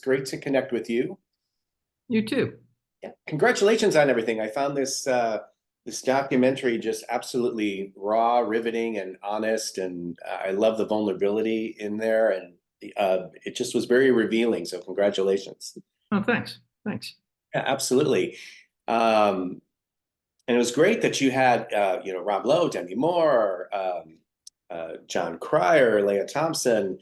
great to connect with you. You too. Yeah. Congratulations on everything. I found this documentary just absolutely raw, riveting, and honest, and I love the vulnerability in there, and it just was very revealing. So congratulations. Oh, thanks. Thanks. Yeah, absolutely. And it was great that you had Rob Lowe, Demi Moore, John Cryer, Leah Thompson,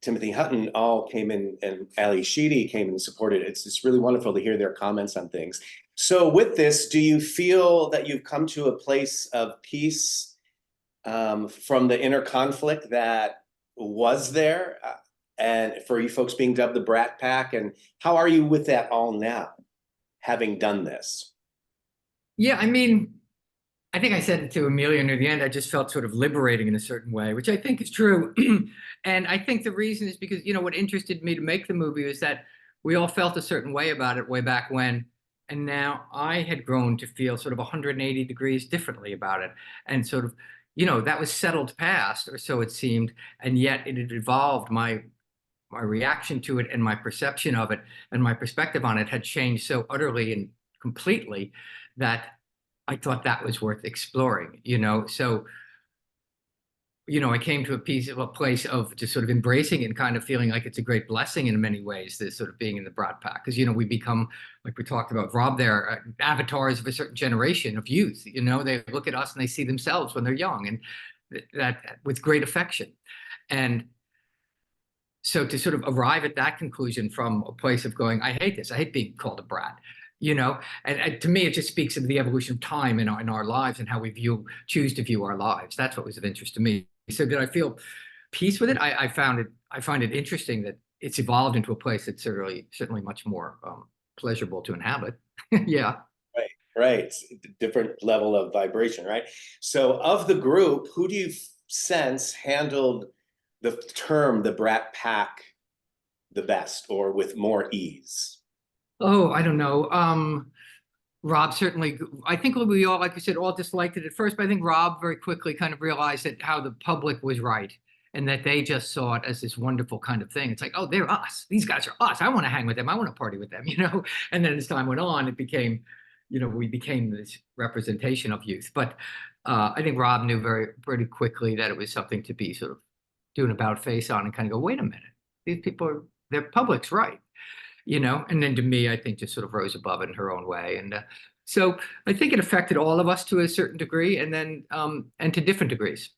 Timothy Hutton all came in, and Ali Sheedy came and supported. It's just really wonderful to hear their comments on things. So with this, do you feel that you've come to a place of peace from the inner conflict that was there, and for you folks being dubbed the Brat Pack? And how are you with that all now, having done this? Yeah, I mean, I think I said it to Emilio near the end. I just felt sort of liberating in a certain way, which I think is true. And I think the reason is because, what interested me to make the movie is that we all felt a certain way about it way back when. And now I had grown to feel sort of 180 degrees differently about it. And sort of, that was settled past, or so it seemed. And yet it had evolved. My reaction to it and my perception of it and my perspective on it had changed so utterly and completely that I thought that was worth exploring, So, I came to a place of just sort of embracing it and kind of feeling like it's a great blessing in many ways, this sort of being in the Brat Pack. Because, we become, like we talked about Rob there, avatars of a certain generation of youth. They look at us and they see themselves when they're young, and that with great affection. And so to sort of arrive at that conclusion from a place of going, I hate this. I hate being called a brat. And to me, it just speaks of the evolution of time in our lives and how we choose to view our lives. That's what was of interest to me. So did I feel peace with it? I find it interesting that it's evolved into a place that's certainly much more pleasurable to inhabit. Yeah. Right. Different level of vibration, right? So of the group, who do you sense handled the term, the Brat Pack, the best, or with more ease? Oh, I don't know. Rob certainly, I think we all, like I said, all disliked it at first, but I think Rob very quickly kind of realized that how the public was right and that they just saw it as this wonderful kind of thing. It's like, oh, they're us. These guys are us. I want to hang with them. I want to party with them, And then as time went on, it became, we became this representation of youth. But I think Rob knew pretty quickly that it was something to be sort of doing about face on and kind of go, wait a minute, these people their public's right. And then to me, I think just sort of rose above it in her own way. And so I think it affected all of us to a certain degree, and then and to different degrees,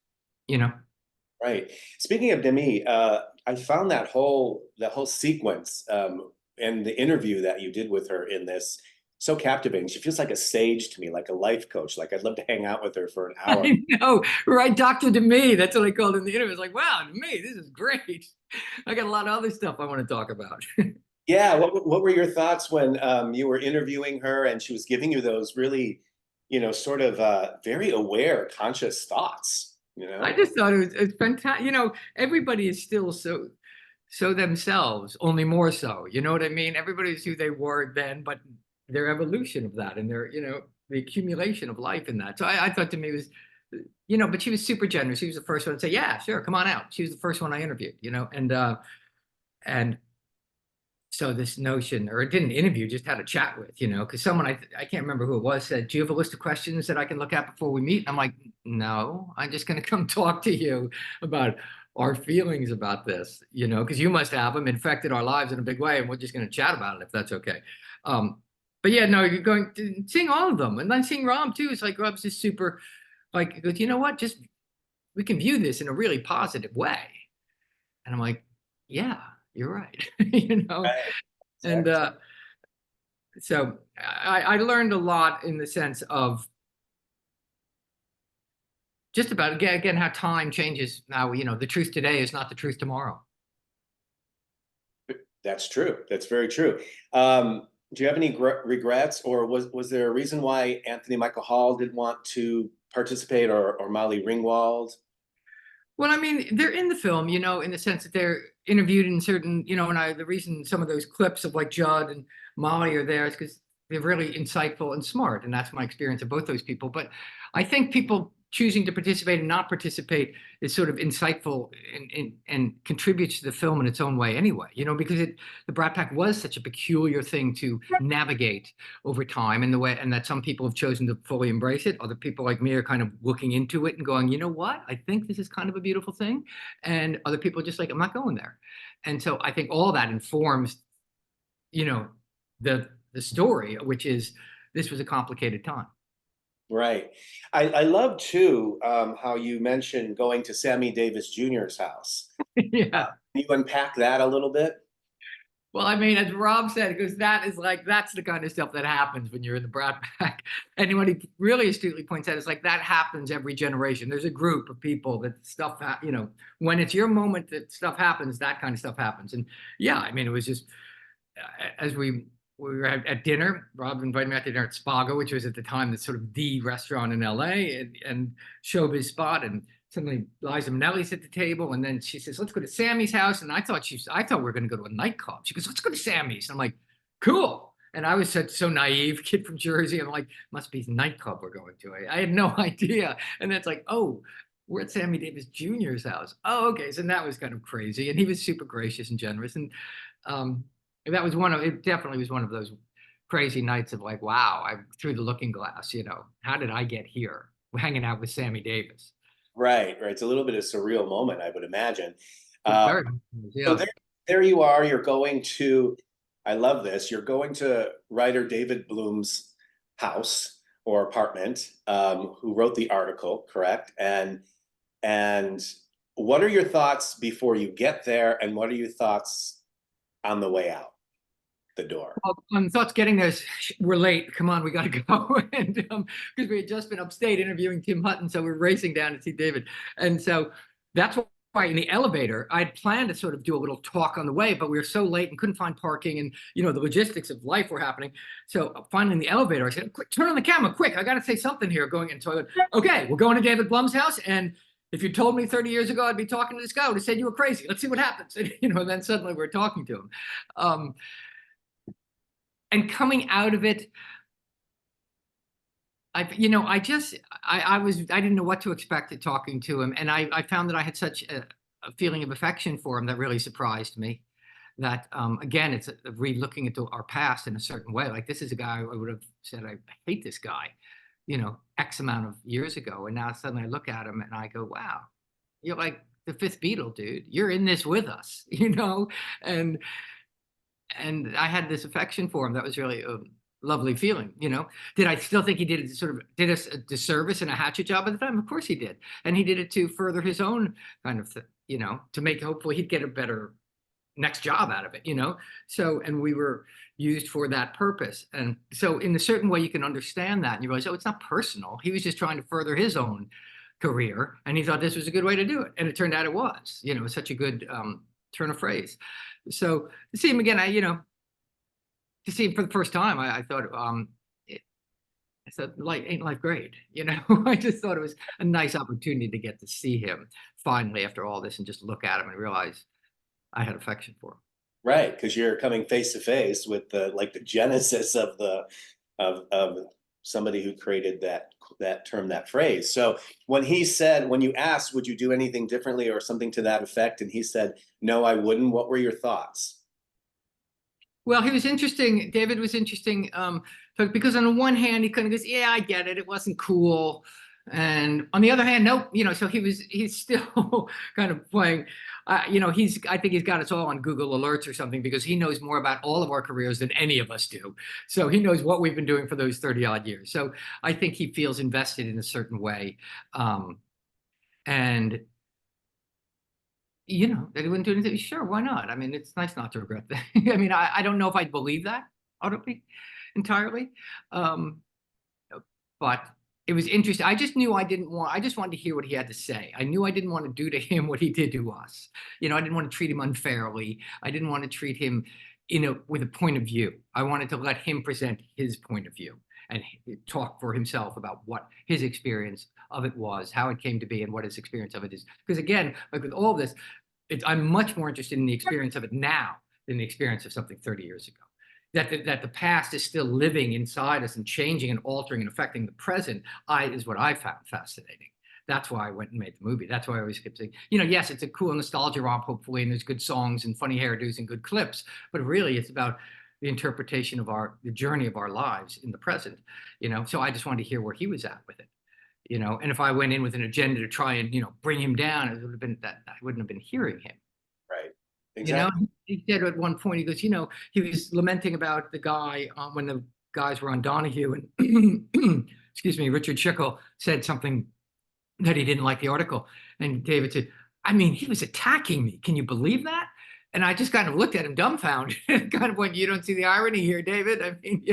Right. Speaking of Demi, I found that whole sequence and the interview that you did with her in this so captivating. She feels like a sage to me, like a life coach. Like I'd love to hang out with her for an hour. I know, right? Dr. Demi, that's what I called in the interview. It's like, wow, Demi, this is great. I got a lot of other stuff I want to talk about. Yeah, what were your thoughts when you were interviewing her and she was giving you those really, sort of very aware, conscious thoughts, I just thought it was fantastic. Everybody is still so themselves, only more so. You know what I mean? Everybody's who they were then, but their evolution of that and their, the accumulation of life in that. So I thought to me was, but she was super generous. She was the first one to say, yeah, sure, come on out. She was the first one I interviewed, and so this notion, or it didn't interview, just had a chat with, because someone, I can't remember who it was, said, do you have a list of questions that I can look at before we meet? And I'm like, no, I'm just going to come talk to you about our feelings about this, because you must have them, infected our lives in a big way, and we're just going to chat about it if that's okay. But yeah, no, you're going to seeing all of them. And then seeing Rob too, it's like Rob's just super, like, he goes, you know what, just, we can view this in a really positive way. And I'm like, yeah, you're right. Right. Exactly. And so I learned a lot in the sense of just about, again, how time changes now. The truth today is not the truth tomorrow. That's true. That's very true. Do you have any regrets, or was there a reason why Anthony Michael Hall didn't want to participate, or Molly Ringwald? Well, I mean, they're in the film, in the sense that they're interviewed in certain, and the reason some of those clips of like Judd and Molly are there is because they're really insightful and smart. And that's my experience of both those people. But I think people choosing to participate and not participate is sort of insightful and contributes to the film in its own way anyway, because the Brat Pack was such a peculiar thing to navigate over time, and the way, and that some people have chosen to fully embrace it. Other people like me are kind of looking into it and going, you know what, I think this is kind of a beautiful thing. And other people are just like, I'm not going there. And so I think all that informs, the story, which is this was a complicated time. Right. I love too how you mentioned going to Sammy Davis Jr.'s house. Yeah. Can you unpack that a little bit? Well, I mean, as Rob said, because that's the kind of stuff that happens when you're in the Brat Pack. And what he really astutely points out is like that happens every generation. There's a group of people that stuff, when it's your moment that stuff happens, that kind of stuff happens. And yeah, I mean, it was just as we were at dinner. Rob invited me out to dinner at Spago, which was at the time the sort of the restaurant in LA and showbiz spot. And suddenly Liza Minnelli's at the table, and then she says, "Let's go to Sammy's house." And I thought we were going to go to a nightclub. She goes, "Let's go to Sammy's." And I'm like, "Cool." And I was so naive, kid from Jersey. I'm like, must be a nightclub we're going to. I had no idea. And then it's like, oh, we're at Sammy Davis Jr.'s house. Oh, okay. So that was kind of crazy. And he was super gracious and generous. And that was it definitely was one of those crazy nights of like, wow, I'm through the looking glass, how did I get here? We're hanging out with Sammy Davis. Right. It's a little bit of a surreal moment, I would imagine. Very, So yeah. there you are. You're going to, I love this. You're going to writer David Blum's house or apartment, who wrote the article, correct? And what are your thoughts before you get there, and what are your thoughts on the way out the door? Well, thoughts getting this. We're late. Come on, we got to go. And because we had just been upstate interviewing Tim Hutton, so we're racing down to see David. And so that's why in the elevator, I'd planned to sort of do a little talk on the way, but we were so late and couldn't find parking, and the logistics of life were happening. So finally in the elevator, I said, "Quick, turn on the camera, quick! I got to say something here." Going in, so I went, "Okay, we're going to David Blum's house, and if you told me 30 years ago I'd be talking to this guy, I would have said you were crazy. Let's see what happens." And, and then suddenly we're talking to him. And coming out of it, I didn't know what to expect at talking to him. And I found that I had such a feeling of affection for him that really surprised me. That, again, it's re-looking into our past in a certain way. Like, this is a guy I would have said, I hate this guy, X amount of years ago. And now suddenly I look at him and I go, wow, you're like the fifth Beatle, dude. You're in this with us, and I had this affection for him that was really a lovely feeling. Did I still think he did us a disservice and a hatchet job at the time? Of course he did. And he did it to further his own kind of, to make, hopefully he'd get a better next job out of it, So, and we were used for that purpose. And so in a certain way you can understand that and you realize, oh, it's not personal. He was just trying to further his own career and he thought this was a good way to do it. And it turned out it was, such a good turn of phrase. So to see him again, to see him for the first time, I thought, I said, ain't life great? I just thought it was a nice opportunity to get to see him finally after all this and just look at him and realize I had affection for him. Right, because you're coming face to face with the genesis of somebody who created that term, that phrase. So when you asked, would you do anything differently or something to that effect, and he said, no, I wouldn't, what were your thoughts? Well, he was interesting. David was interesting, because on the one hand, he kind of goes, yeah, I get it. It wasn't cool. And on the other hand, nope, so he's still kind of playing, I think he's got us all on Google Alerts or something because he knows more about all of our careers than any of us do. So he knows what we've been doing for those 30 odd years. So I think he feels invested in a certain way. And that he wouldn't do anything. Sure, why not? I mean, it's nice not to regret that. I mean, I don't know if I believe that audibly entirely. But it was interesting. I just knew I just wanted to hear what he had to say. I knew I didn't want to do to him what he did to us. I didn't want to treat him unfairly. I didn't want to treat him, with a point of view. I wanted to let him present his point of view and talk for himself about what his experience of it was, how it came to be, and what his experience of it is. Because again, like with all this, I'm much more interested in the experience of it now than the experience of something 30 years ago. That the past is still living inside us and changing and altering and affecting the present is what I found fascinating. That's why I went and made the movie. That's why I always kept saying, yes, it's a cool nostalgia romp, hopefully, and there's good songs and funny hairdos and good clips, but really it's about the interpretation of the journey of our lives in the present, So I just wanted to hear where he was at with it, and if I went in with an agenda to try and, bring him down, it would have been that I wouldn't have been hearing him. Right. Exactly. He said at one point, he goes, he was lamenting about the guy when the guys were on Donahue, and excuse me, Richard Schickel said something that he didn't like the article. And David said, I mean, he was attacking me. Can you believe that? And I just kind of looked at him dumbfounded, kind of went, you don't see the irony here, David? I mean,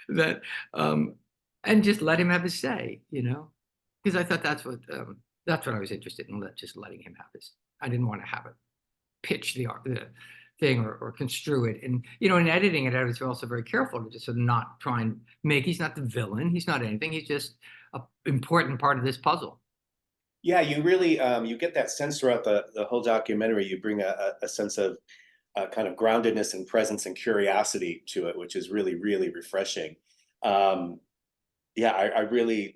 that, and just let him have his say, because I thought that's what I was interested in, just letting him have his. I didn't want to have it pitch the thing or construe it. And, in editing it, I was also very careful to just sort of not try and he's not the villain. He's not anything. He's just an important part of this puzzle. Yeah, you really you get that sense throughout the whole documentary. You bring a sense of kind of groundedness and presence and curiosity to it, which is really, really refreshing. Yeah, I really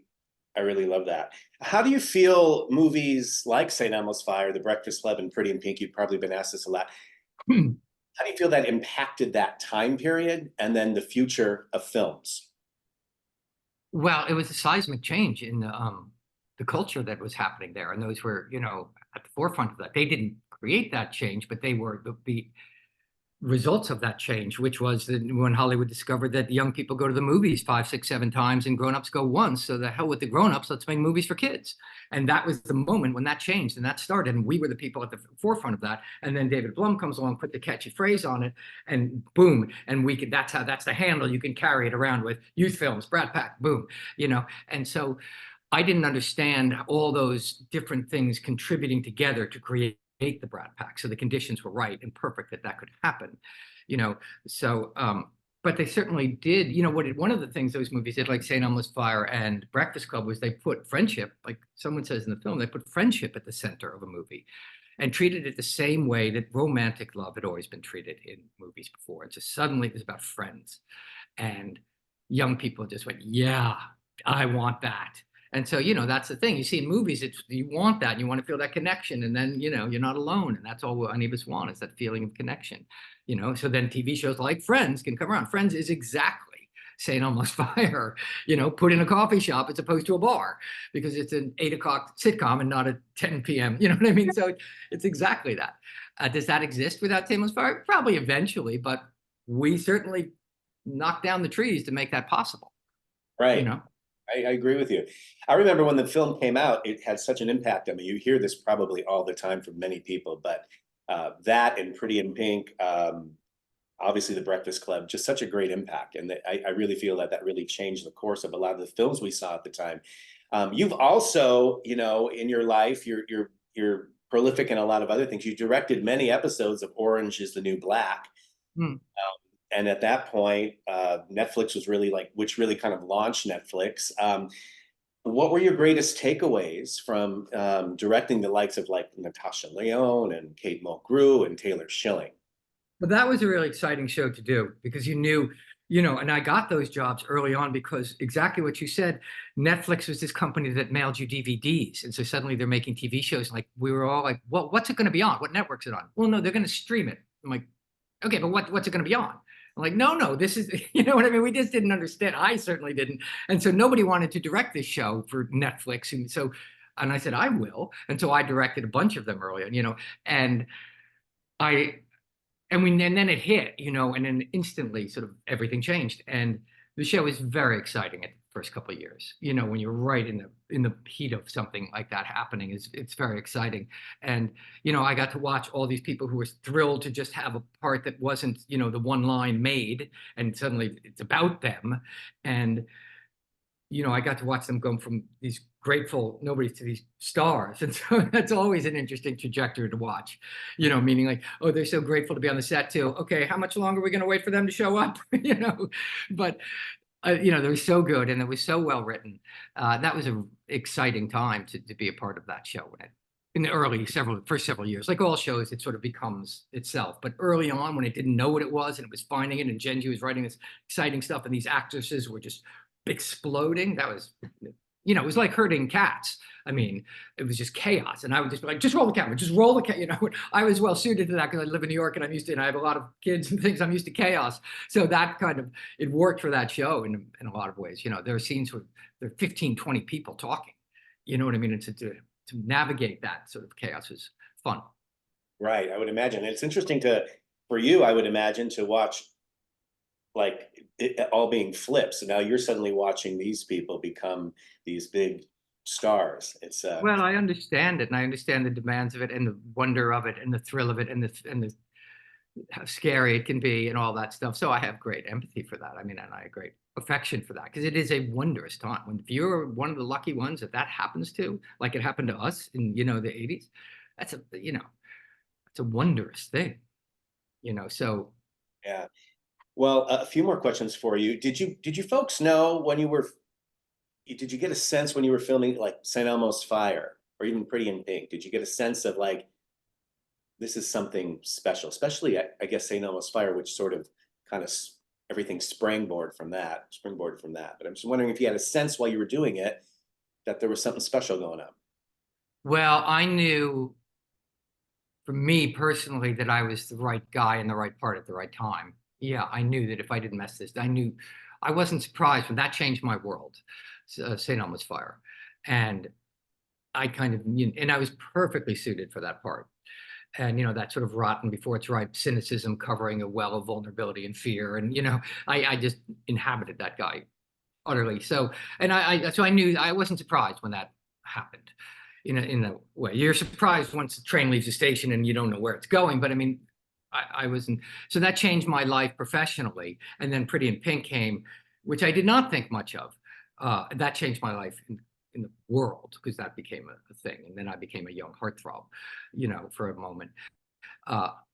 love that. How do you feel movies like St. Elmo's Fire, The Breakfast Club, and Pretty in Pink, you've probably been asked this a lot. How do you feel that impacted that time period and then the future of films? Well, it was a seismic change in the culture that was happening there. And those were, at the forefront of that. They didn't create that change, but they were the results of that change, which was when Hollywood discovered that young people go to the movies 5, 6, 7 times and grown-ups go once. So the hell with the grown-ups, let's make movies for kids. And that was the moment when that changed and that started. And we were the people at the forefront of that. And then David Blum comes along, put the catchy phrase on it, and boom. And that's the handle you can carry it around with. Youth films, Brat Pack, boom, And so I didn't understand all those different things contributing together to create the Brat Pack. So the conditions were right and perfect that could happen, So, but they certainly did. One of the things those movies did, like St. Elmo's Fire and Breakfast Club, was they put friendship, like someone says in the film, they put friendship at the center of a movie and treated it the same way that romantic love had always been treated in movies before. It's just suddenly it was about friends, and young people just went, yeah, I want that. And so, that's the thing. You see in movies, you want that, and you want to feel that connection, and then, you're not alone, and that's all any of us want, is that feeling of connection, So then TV shows like Friends can come around. Friends is exactly St. Elmo's Fire, put in a coffee shop as opposed to a bar, because it's an 8 o'clock sitcom and not a 10 p.m. You know what I mean? So it's exactly that. Does that exist without St. Elmo's Fire? Probably eventually, but we certainly knocked down the trees to make that possible. Right. I agree with you. I remember when the film came out, it had such an impact on me. You hear this probably all the time from many people, but that and Pretty in Pink, obviously The Breakfast Club, just such a great impact. And I really feel that really changed the course of a lot of the films we saw at the time. You've also, in your life, you're prolific in a lot of other things. You directed many episodes of Orange is the New Black. And at that point, Netflix was really which really kind of launched Netflix. What were your greatest takeaways from directing the likes of Natasha Lyonne and Kate Mulgrew and Taylor Schilling? But that was a really exciting show to do, because you knew, and I got those jobs early on because exactly what you said, Netflix was this company that mailed you DVDs. And so suddenly they're making TV shows. Like, we were all like, well, what's it going to be on? What network's it on? Well, no, they're going to stream it. I'm like, okay, but what's it going to be on? I'm like, no, this is, you know what I mean? We just didn't understand. I certainly didn't. And so nobody wanted to direct this show for Netflix. And I said, I will. And so I directed a bunch of them early on, and then it hit, and then instantly sort of everything changed. And the show is very exciting at the first couple of years. When you're right in the heat of something like that happening, it's very exciting. And I got to watch all these people who were thrilled to just have a part that wasn't the one line made, and suddenly it's about them. And I got to watch them go from these grateful nobodies to these stars. And so that's always an interesting trajectory to watch, meaning like, oh, they're so grateful to be on the set too. Okay, how much longer are we going to wait for them to show up? But they were so good, and it was so well written. That was an exciting time to be a part of that show in the first several years. Like all shows, it sort of becomes itself. But early on, when it didn't know what it was and it was finding it, and Genji was writing this exciting stuff, and these actresses were just exploding, that was you know, it was like herding cats. I mean, it was just chaos. And I would just be like, just roll the camera, just roll the camera. You know, I was well suited to that because I live in New York and I'm used to, and I have a lot of kids and things. I'm used to chaos. So that kind of, it worked for that show in a lot of ways. You know, there are scenes where there are 15, 20 people talking. You know what I mean? And to navigate that sort of chaos is fun. Right. I would imagine. It's interesting for you, I would imagine, to watch like it all being flipped. So now you're suddenly watching these people become these big stars. It's Well, I understand it, and I understand the demands of it, and the wonder of it, and the thrill of it, and the how scary it can be, and all that stuff. So I have great empathy for that. I mean, and I have great affection for that because it is a wondrous time. When if you're one of the lucky ones that happens to, like it happened to us in the 80s, that's it's a wondrous thing. So yeah. Well, a few more questions for you. Did you folks know when you were did you get a sense when you were filming like St. Elmo's Fire or even Pretty in Pink? Did you get a sense of like this is something special, especially I guess St. Elmo's Fire, which sort of kind of everything springboard from that. But I'm just wondering if you had a sense while you were doing it that there was something special going on. well, I knew for me personally that I was the right guy in the right part at the right time. Yeah, I knew that if I didn't mess this, I wasn't surprised when that changed my world, St. Elmo's Fire. And I kind of, and I was perfectly suited for that part. And, that sort of rotten before it's ripe cynicism covering a well of vulnerability and fear. And, I just inhabited that guy utterly. So, and so I knew I wasn't surprised when that happened. In a way, you're surprised once the train leaves the station and you don't know where it's going. But I mean, I wasn't. So that changed my life professionally. And then Pretty in Pink came, which I did not think much of. That changed my life in the world because that became a thing. And then I became a young heartthrob, for a moment.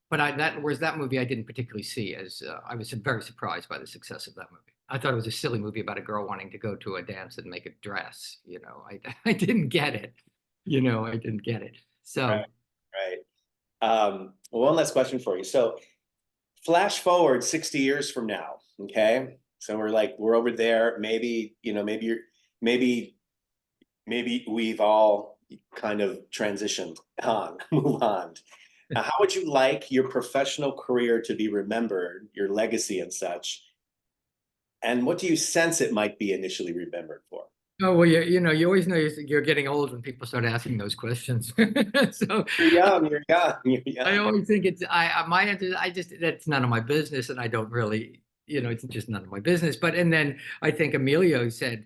Whereas that movie I didn't particularly see as I was very surprised by the success of that movie. I thought it was a silly movie about a girl wanting to go to a dance and make a dress. I didn't get it. I didn't get it. So Right, right. Well, one last question for you. So flash forward 60 years from now, okay? So we're over there. Maybe, maybe we've all kind of transitioned on, move on. Now, how would you like your professional career to be remembered, your legacy and such? And what do you sense it might be initially remembered for? oh well, you always know you're getting old when people start asking those questions. So You're young, you're young, you're I young. always think my answer. That's none of my business, and I don't really. It's just none of my business. And then I think Emilio said,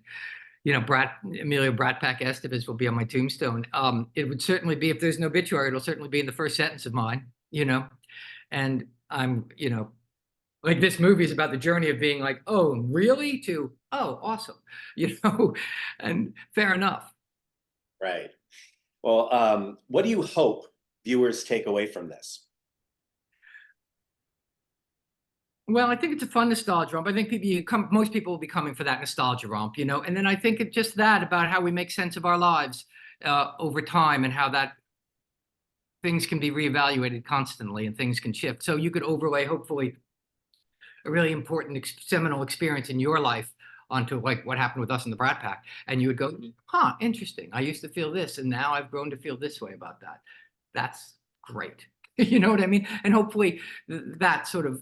Emilio Brat Pack Estevez will be on my tombstone. It would certainly be, if there's an obituary, it'll certainly be in the first sentence of mine, and I'm, like this movie is about the journey of being like, oh, really? To, oh, awesome, and fair enough. Right. Well, what do you hope viewers take away from this? Well, I think it's a fun nostalgia romp. I think most people will be coming for that nostalgia romp, and then I think it's just that about how we make sense of our lives over time and how that things can be reevaluated constantly and things can shift. So you could overlay, hopefully, a really important seminal experience in your life onto like what happened with us in the Brat Pack, and you would go, huh, interesting. I used to feel this, and now I've grown to feel this way about that. That's great. You know what I mean? And hopefully that sort of,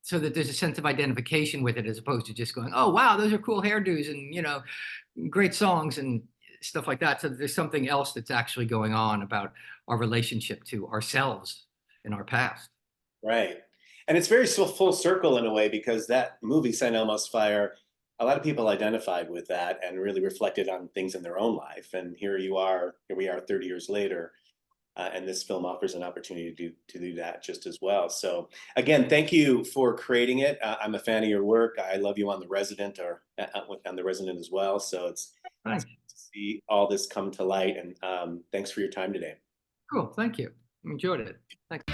so that there's a sense of identification with it as opposed to just going, oh, wow, those are cool hairdos and, great songs and stuff like that. So there's something else that's actually going on about our relationship to ourselves in our past. Right. And it's very full circle in a way because that movie, St. Elmo's Fire, a lot of people identified with that and really reflected on things in their own life. And here we are 30 years later, and this film offers an opportunity to do that just as well. So again, thank you for creating it. I'm a fan of your work. I love you on The Resident or on The Resident as well. So it's Thanks. to see all this come to light. And thanks for your time today. Cool. Thank you. Enjoyed it. Thanks.